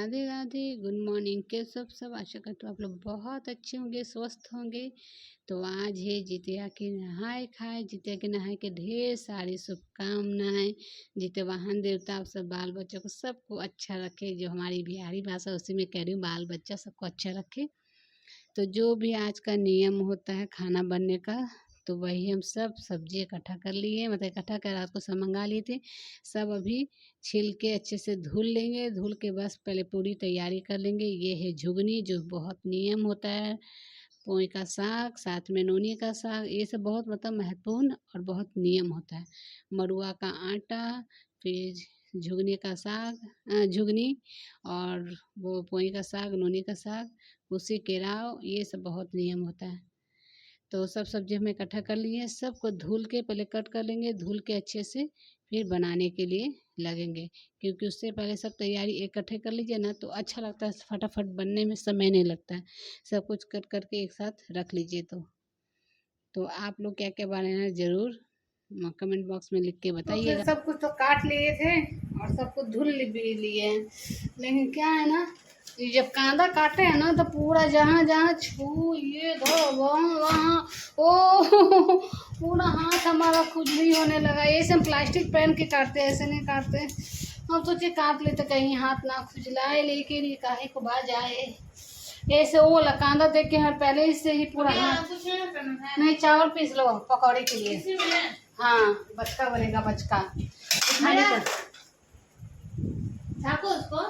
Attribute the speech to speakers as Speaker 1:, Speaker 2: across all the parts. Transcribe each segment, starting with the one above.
Speaker 1: Radhe Radhe. Good morning के सब आशा करती हूँ आप लोग बहुत अच्छे होंगे, स्वस्थ होंगे। तो आज है जितिया की नहाए खाए। जितिया के नहाए के ढेर सारी शुभकामनाएं। जिते वाहन देवता आप सब बाल बच्चों को सबको अच्छा रखे। जो हमारी बिहारी भाषा उसी में कह रही हूँ, बाल बच्चा सबको अच्छा रखे। तो जो भी आज का नियम होता है खाना बनने का, तो वही हम सब सब्जी इकट्ठा कर लिए, मतलब इकट्ठा कर रात को सब मंगा लिए थे। सब अभी छील के अच्छे से धुल लेंगे। धुल के बस पहले पूरी तैयारी कर लेंगे। ये है झुगनी, जो बहुत नियम होता है। पोई का साग, साथ में नोनी का साग, ये सब बहुत मतलब महत्वपूर्ण और बहुत नियम होता है। मरुआ का आटा, फिर झुगनी का साग, झुगनी, और वो पोई का साग, नोनी का साग, उसी केराव, ये सब बहुत नियम होता है। तो सब सब्जी हम इकट्ठा कर लिए। सबको धुल के पहले कट कर लेंगे। धुल के अच्छे से फिर बनाने के लिए लगेंगे, क्योंकि उससे पहले सब तैयारी इकट्ठे कर लीजिए ना, तो अच्छा लगता है, फटाफट बनने में समय नहीं लगता है। सब कुछ कट करके एक साथ रख लीजिए। तो आप लोग क्या क्या बनाना ज़रूर कमेंट बॉक्स में लिख के
Speaker 2: तो फिर
Speaker 1: बताइएगा।
Speaker 2: सब कुछ तो काट लिए थे और सब कुछ धुल भी लिए हैं। लेकिन क्या है ना, ये जब कांदा काटे हैं ना, तो पूरा जहाँ जहाँ छू ये धो वहाँ वहाँ ओ पूरा हाथ हमारा खुजली होने लगा। ये सब प्लास्टिक पहन के काटते, ऐसे नहीं काटते। हम सोचे काट ले तो कहीं हाथ ना खुजलाए, लेकिन ये काहे को बाज आए। ऐसे वो वाला कांदा देख के हमारे पहले से ही पूरा हाथ। नहीं, चावल पीस लो पकौड़े के लिए। हाँ, बचका बनेगा, बचका खाने को। झाको उसको।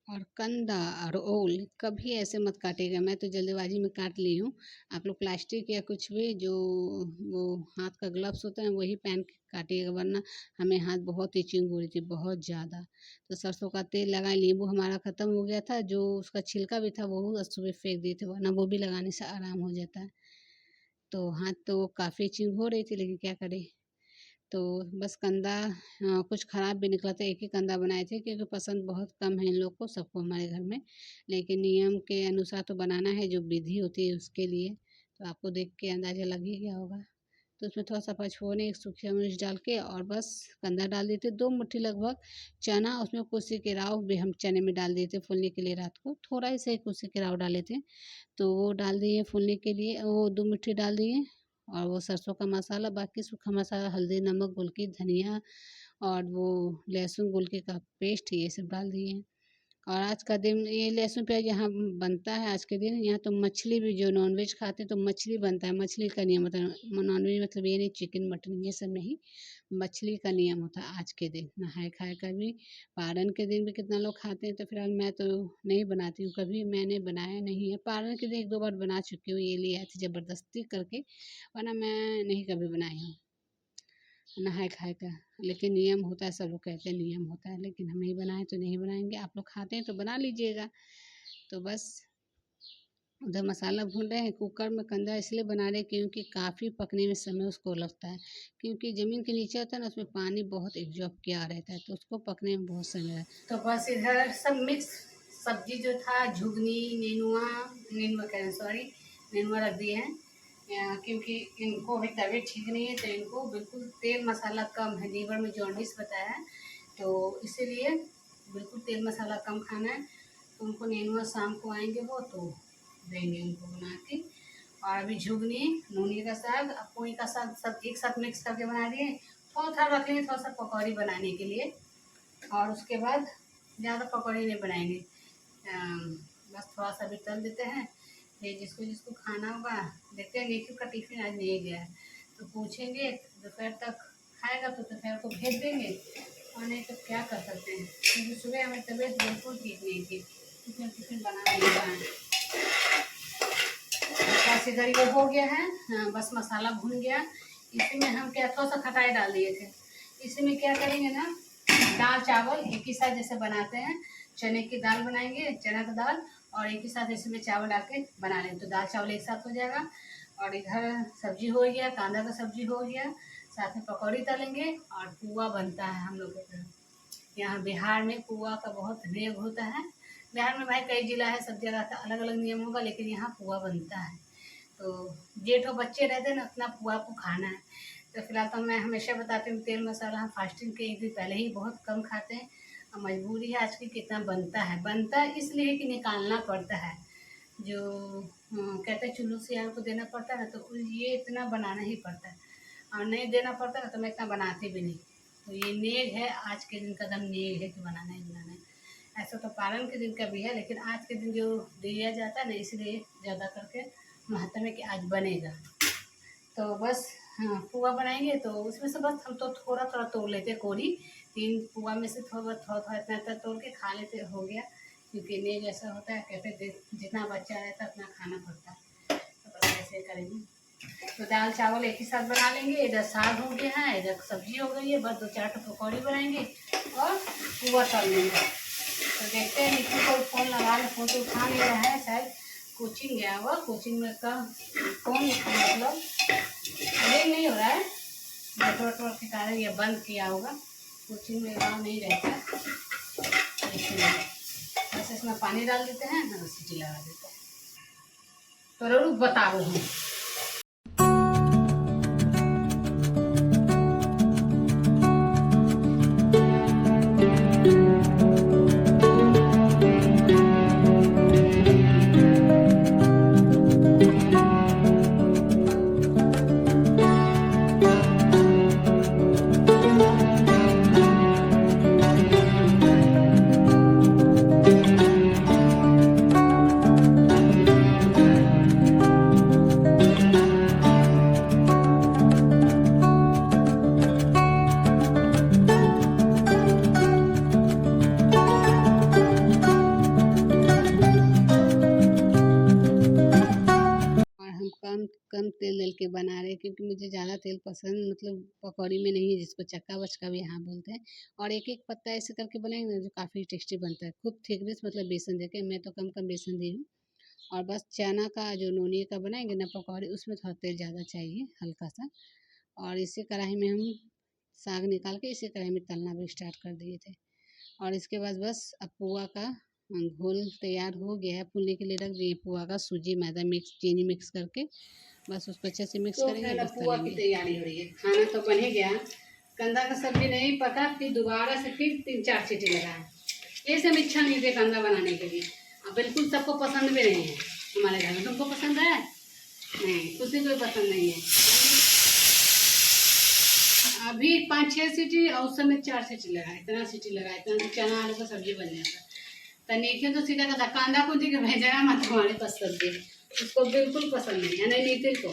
Speaker 1: और कंदा और ओल कभी ऐसे मत काटिएगा। मैं तो जल्दबाजी में काट ली हूँ। आप लोग प्लास्टिक या कुछ भी जो वो हाथ का ग्लव्स होता है वही पहन के काटिएगा, वरना हमें हाथ बहुत इचिंग हो रही थी, बहुत ज़्यादा। तो सरसों का तेल लगाए। नींबू हमारा ख़त्म हो गया था, जो उसका छिलका भी था वो सुबह फेंक दिए थे, वरना वो भी लगाने से आराम हो जाता है। तो हाथ तो काफ़ी इचिंग हो रही थी, लेकिन क्या करें। तो बस कंदा कुछ ख़राब भी निकला था। एक ही कंदा बनाए थे, क्योंकि पसंद बहुत कम है इन लोग को, सबको हमारे घर में। लेकिन नियम के अनुसार तो बनाना है, जो विधि होती है उसके लिए। तो आपको देख के अंदाज़ा लग ही गया होगा। तो उसमें थोड़ा सा पचफोरन, एक सूखी मिर्च डाल के और बस कंदा डाल दिए थे। 2 मुट्ठी लगभग चना, उसमें कुसी के राव भी हम चने में डाल दिए थे फूलने के लिए। रात को थोड़ा ही सही कुसी के राव डाले थे, तो वो डाल दिए फूलने के लिए। वो 2 मुट्ठी डाल दिए। और वो सरसों का मसाला, बाकी सूखा मसाला, हल्दी, नमक, गोलकी, धनिया, और वो लहसुन गोलकी का पेस्ट, ये सब डाल दिए हैं। और आज का दिन ये लहसुन प्याज यहाँ बनता है। आज के दिन यहाँ तो मछली भी, जो नॉनवेज खाते हैं तो मछली बनता है। मछली का नियम होता है। नॉनवेज मतलब ये नहीं चिकन मटन ये सब नहीं, मछली का नियम होता है आज के दिन नहाए खाए का भी। पारन के दिन भी कितना लोग खाते हैं। तो फिलहाल मैं तो नहीं बनाती हूँ, कभी मैंने बनाया नहीं है। पारन के दिन 1-2 बार बना चुकी हूँ, ये लिया था ज़बरदस्ती करके, वरना मैं नहीं कभी बनाई हूँ नहाए खाए का। लेकिन नियम होता है, सब लोग कहते हैं नियम होता है, लेकिन हम नहीं बनाए तो नहीं बनाएंगे। आप लोग खाते हैं तो बना लीजिएगा। तो बस उधर मसाला भून रहे हैं। कुकर में कंदा इसलिए बना रहे हैं क्योंकि काफ़ी पकने में समय उसको लगता है, क्योंकि ज़मीन के नीचे होता है ना, उसमें पानी बहुत एब्जॉर्ब किया रहता है, तो उसको पकने में बहुत समय लगता है।
Speaker 2: तो बस इधर सब मिक्स सब्जी जो था, झुगनी, नेनुआ, नेनुआ कह रहे सॉरी, नेनुआ रख दिए हैं। क्योंकि इनको अभी तबीयत ठीक नहीं है, तो इनको बिल्कुल तेल मसाला कम है। लीवर में जॉन्डिस बताया है, तो इसीलिए बिल्कुल तेल मसाला कम खाना है। तो उनको नेनुआ शाम को आएंगे वो, तो देंगे उनको बना के। और अभी झुगनी, नूनी का साग, पोई का साग सब एक साथ मिक्स करके बना दिए। थोड़ा थोड़ा रखेंगे, थोड़ा सा पकौड़ी बनाने के लिए। और उसके बाद ज़्यादा पकौड़े नहीं बनाएंगे। बस थोड़ा सा भी तल देते हैं। फिर जिसको जिसको खाना होगा, देखते हैं निखिल का टिफिन आज नहीं गया है, तो पूछेंगे दोपहर तक खाएगा तो दोपहर को भेज देंगे, और नहीं तो क्या कर सकते हैं, क्योंकि सुबह हमें तबीयत बिल्कुल ठीक नहीं थी, टिफिन टिफिन बना नहीं पाए। बस इधर ये हो गया है। हाँ, बस मसाला भून गया। इसी में हम क्या थोड़ा सा खटाई डाल दिए थे। इसी में क्या करेंगे ना, दाल चावल एक ही साथ जैसे बनाते हैं। चने की दाल बनाएंगे, चना का दाल, और एक ही साथ इसमें चावल डाल के बना लेंगे, तो दाल चावल एक साथ हो जाएगा। और इधर सब्जी हो गया, कांदा का सब्जी हो गया, साथ में पकौड़ी तलेंगे, और पुआ बनता है हम लोग के घर। यहाँ बिहार में पुआ का बहुत प्रयोग होता है। बिहार में भाई कई जिला है, सब जगह का अलग अलग नियम होगा, लेकिन यहाँ पुआ बनता है। तो जेठो बच्चे रहते हैं ना, उतना पुआ को खाना है। तो फिलहाल तो मैं हमेशा बताती हूँ तेल मसाला हम फास्टिंग के एक दिन पहले ही बहुत कम खाते हैं। और मजबूरी है आज की, कितना बनता है इसलिए कि निकालना पड़ता है। जो कहते हैं चुल्लू से को देना पड़ता है ना, तो ये इतना बनाना ही पड़ता है। और नहीं देना पड़ता ना तो मैं इतना बनाती भी नहीं। तो ये नेग है, आज के दिन का दम नेग है कि बनाना ही बनाना है। ऐसा तो पालन के दिन का भी है, लेकिन आज के दिन जो दिया जाता है ना, इसलिए ज़्यादा करके महत्व है कि आज बनेगा। तो बस हाँ, पुआ बनाएंगे तो उसमें से बस हम तो थोड़ा थोड़ा तोड़ लेते कोरी। 3 पुआ में से थोड़ा थोड़ा इतना इतना तोड़ के खा लेते, हो गया। क्योंकि नेग ऐसा होता है, कहते जितना बच्चा रहता है उतना खाना पड़ता है। तो बस ऐसे करेंगे। तो दाल चावल एक ही साथ बना लेंगे। इधर साग हो गया है, इधर सब्जी हो गई है, बस 2-4 पकौड़ी बनाएंगे और पुआ तल लेंगे। तो देखते हैं निखिल को फ़ोन लगा ले, फ़ोन तो उठा नहीं रहा है, शायद कोचिंग गया हुआ। कोचिंग में उसका फ़ोन मतलब रिंग नहीं हो रहा है, नेटवर्क के कारण ये बंद किया होगा। कोचिंग में अलाउ नहीं रहता, इसलिए बस इसमें पानी डाल देते हैं और सीटी लगा देते हैं। तो रुक बता रहा हूँ।
Speaker 1: कम तेल डाल के बना रहे हैं, क्योंकि मुझे ज़्यादा तेल पसंद मतलब पकौड़ी में नहीं है, जिसको चक्का बचका भी यहाँ बोलते हैं। और एक एक पत्ता ऐसे करके बनाएंगे ना, जो काफ़ी टेस्टी बनता है। खूब थिकनेस मतलब बेसन देके, मैं तो कम कम बेसन दी हूँ। और बस चना का जो नोनी का बनाएंगे ना पकौड़ी, उसमें थोड़ा तेल ज़्यादा चाहिए, हल्का सा। और इसी कढ़ाई में हम साग निकाल के इसी कढ़ाई में तलना भी स्टार्ट कर दिए थे। और इसके बाद बस अब पुआ का घोल तैयार हो गया है, फूलने के लिए रख दिए पुआ का। सूजी मैदा मिक्स, चीनी मिक्स करके बस उसको अच्छे से मिक्स करेंगे, बस
Speaker 2: पुआ की तैयारी हो रही है। खाना तो बन ही गया। कंदा का सब्जी नहीं पका, फिर दोबारा से फिर 3-4 सीटी लगाए। ये सब इच्छा नहीं थी कंदा बनाने के लिए। अब बिल्कुल सबको पसंद भी नहीं है हमारे घर में। तुमको पसंद है? नहीं, किसी को पसंद नहीं है। अभी 5-6 सीटी और उस समय 4 सीटी लगाए, इतना सीटी लगाए, इतना चना आलू का सब्जी बन जाता। तनिखे तो सीधा कहता कांदा को दी के भेजेगा मत तुम्हारे पास सब्जी, उसको बिल्कुल पसंद नहीं है। नहीं नितिन को,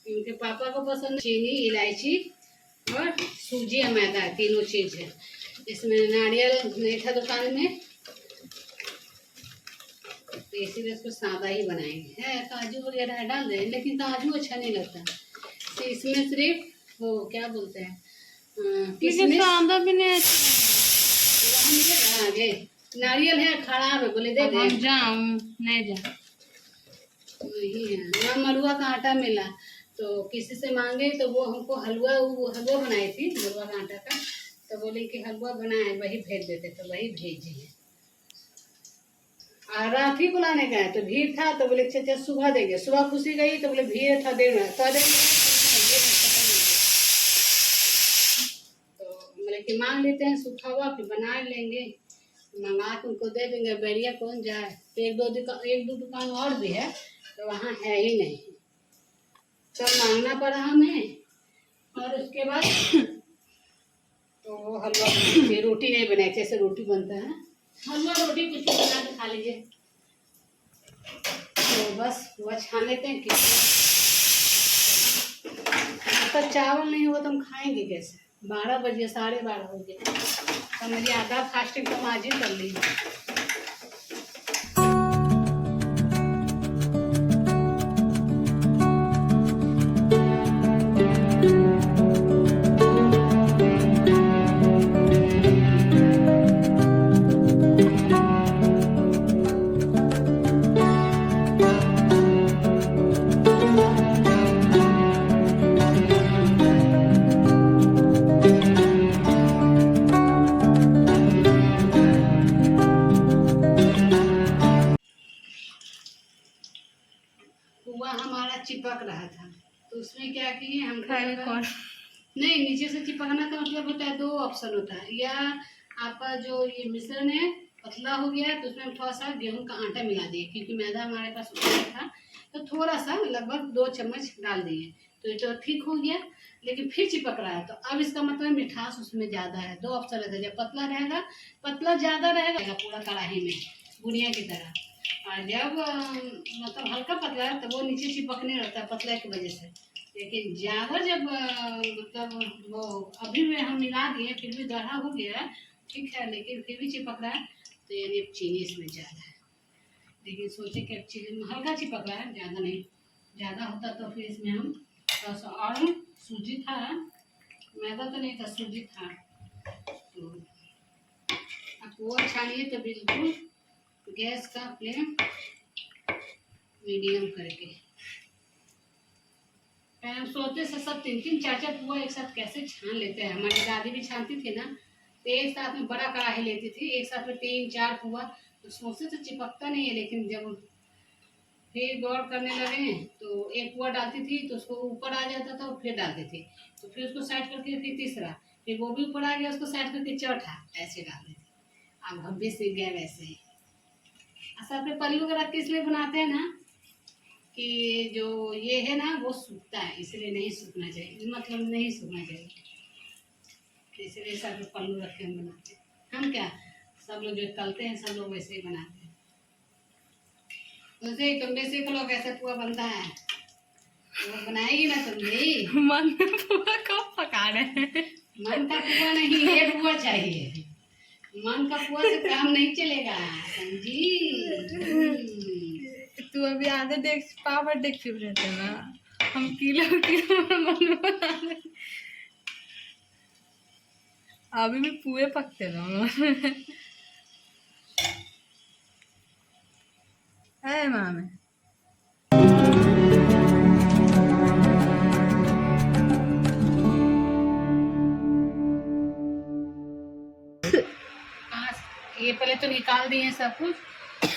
Speaker 2: उनके पापा को पसंद चीनी, इलायची और सूजी या मैदा, तीनों चीज़ है। इसमें नारियल नहीं था दुकान में, तो इसीलिए इसको सादा ही बनाएंगे। है काजू वगैरह डाल दें, लेकिन काजू अच्छा नहीं लगता। तो इसमें सिर्फ वो क्या बोलते हैं,
Speaker 1: सादा भी नहीं
Speaker 2: आगे नारियल है, खराब है, बोले दे दे।
Speaker 1: जाऊँ नहीं जा,
Speaker 2: वही है। वहाँ मलुआ का आटा मिला, तो किसी से मांगे तो वो हमको हलवा बनाई थी मलुआ का आटा का। तो बोले कि हलवा बनाए, वही भेज देते, तो वही भेजी है। और रात ही को लाने का है, तो भीड़ था, तो बोले अच्छा सुबह देंगे। सुबह खुशी गई तो बोले भीड़ था, देर में तो बोले कि मांग लेते हैं सूखा हुआ, फिर बना लेंगे। मंगा के उनको दे देंगे। बैरिया कौन जाए? तो एक दो दुकान और भी है, तो वहाँ है ही नहीं, सब मांगना पड़ा हमें। और उसके बाद तो वो हलवा बनाई, रोटी नहीं बनाई, जैसे रोटी बनता है हलवा रोटी कुछ भी बना के खा लीजिए। तो बस वो छान लेते हैं। तो चावल नहीं हुआ तो हम खाएंगे कैसे? 12 बजे, 12:30 हो गए, तो मेरी आधा फास्टिंग तो आज ही कर ली। चिपक रहा था, तो उसमें क्या किए हम
Speaker 3: कौन
Speaker 2: नहीं, नीचे से चिपकना का मतलब होता है, दो ऑप्शन होता है, या आपका जो ये मिश्रण है पतला हो गया है तो उसमें थोड़ा सा गेहूं का आटा मिला दिए, क्योंकि मैदा हमारे पास उतना था, तो थोड़ा सा लगभग 2 चम्मच डाल दिए, तो ये तो ठीक हो गया। लेकिन फिर चिपक रहा है, तो अब इसका मतलब मिठास उसमें ज्यादा है। दो ऑप्शन रहता है, जब पतला रहेगा, पतला ज्यादा रहेगा पूरा कढ़ाई में बुनिया की तरह, और जब मतलब हल्का पतला है तो वो नीचे चिपकने लगता है पतला की वजह से। लेकिन ज्यादा जब मतलब वो अभी में हम मिला दिए फिर भी गाढ़ा हो गया है, ठीक है, लेकिन फिर भी चिपक रहा है, तो यानी अब चीनी इसमें ज्यादा है। लेकिन सोचे कि अब चीनी हल्का चिपक रहा है, ज्यादा नहीं। ज्यादा होता तो फिर इसमें हम थोड़ा सा और सूजी था, मैदा तो नहीं था, सूजी था। तो अब वो छानिए तो बिल्कुल गैस का फ्लेम मीडियम करके। हम सोचते से सब 3-3 4-4 पुआ एक साथ कैसे छान लेते हैं। हमारी दादी भी छानती थी ना, तो एक साथ में बड़ा कढ़ाई लेती थी, एक साथ में 3-4 पुआ, तो सोचते तो चिपकता नहीं है। लेकिन जब फिर गौर करने लगे तो एक पुआ डालती थी तो उसको ऊपर आ जाता था, फिर डालती थी, तो फिर उसको साइड करके फिर तीसरा, फिर वो भी ऊपर आ गया, उसको साइड करके चौथा, ऐसे डालती थी। अब हम भी सीख गए वैसे ही। असल में पल्लू वगैरह किस लिए बनाते हैं ना, कि जो ये है ना वो सूखता है, इसलिए नहीं सूखना चाहिए, मतलब नहीं सूखना चाहिए, इसलिए सब लोग पल्लू रख के हम बनाते हैं। हम क्या, सब लोग जो तलते हैं सब लोग वैसे ही बनाते हैं। वैसे ही तुम भी सीख लो कैसे पुआ बनता है, वो बनाएगी ना तुम भी।
Speaker 3: मन में पूरा कब पका रहे हैं?
Speaker 2: मन का पुआ नहीं, ये पुआ चाहिए। मन का पुआ से काम नहीं चलेगा, समझी।
Speaker 3: तू अभी आधे डेग पावर डेग चुप रहते ना, हम किलो किलो में बना रहे। अभी भी पूरे पकते रहो है मामे।
Speaker 2: ये पहले तो निकाल दिए सब कुछ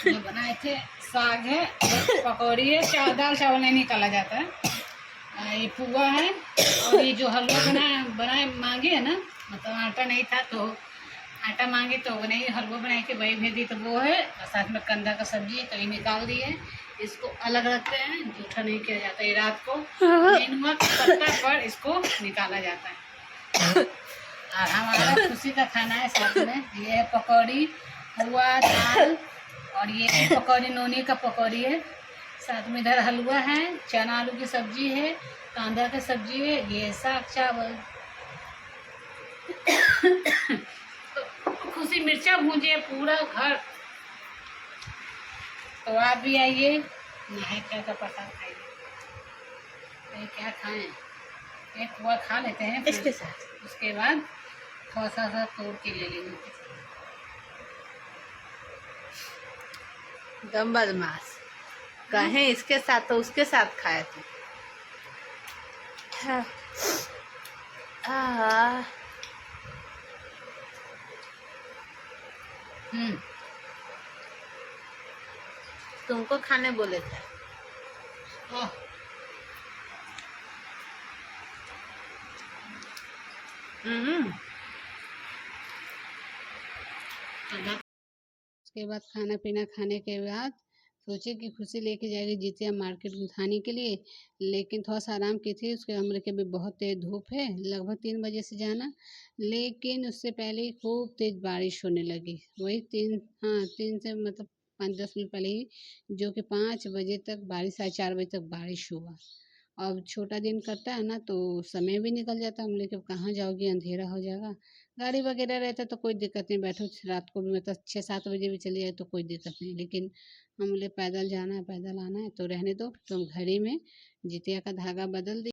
Speaker 2: जो बनाए थे। साग है, पकौड़ी है, दाल चावल नहीं निकाला जाता है। ये पुआ है, और ये जो हलवा बनाए मांगे है ना, मतलब आटा नहीं था तो आटा मांगे तो वो नहीं, हलवा बनाए के वही भेजी, तो वो है, और साथ में कंदा का सब्जी है, तो ये निकाल दिए। इसको अलग रखते हैं, जूठा नहीं किया जाता, ये रात को नेनुआ के पत्ता पर इसको निकाला जाता है। और हमारा खुशी का खाना है साथ में, ये है पकौड़ी, पुआ, दाल, और ये पकौड़ी नोनी का पकौड़ी है, साथ में इधर हलवा है, चना आलू की सब्जी है, कांदा की सब्जी है, ये साग चावल। तो खुशी मिर्चा भूंजे पूरा घर। तो आप भी आइए, नहाए क्या का प्रसाद खाइए। क्या खाएं, एक पुआ खा लेते हैं
Speaker 3: इसके साथ,
Speaker 2: उसके बाद थोड़ा सा तोड़ के ले लेंगे।
Speaker 3: दम बदमाश कहें इसके साथ तो उसके साथ खाए थे। तुमको खाने बोले थे।
Speaker 1: उसके बाद खाना पीना खाने के बाद सोचे कि खुशी लेके जाएगी जितिया मार्केट उठाने के लिए, लेकिन थोड़ा सा आराम की थी। उसके हमरे के भी बहुत तेज धूप है, लगभग 3 बजे से जाना, लेकिन उससे पहले ही खूब तेज बारिश होने लगी। वही 3 से मतलब 5-10 मिनट पहले ही, जो कि 5 बजे तक बारिश, 4:30 बजे तक बारिश हुआ। अब छोटा दिन करता है ना तो समय भी निकल जाता है, हम लोग कहाँ जाओगी, अंधेरा हो जाएगा। गाड़ी वगैरह रहता तो कोई दिक्कत नहीं, बैठो रात को भी, मतलब 6-7 बजे भी चली जाए तो कोई दिक्कत नहीं। लेकिन हम बोले पैदल जाना है, पैदल आना है, तो रहने दो, तो हम घर ही में जितिया का धागा बदल दी।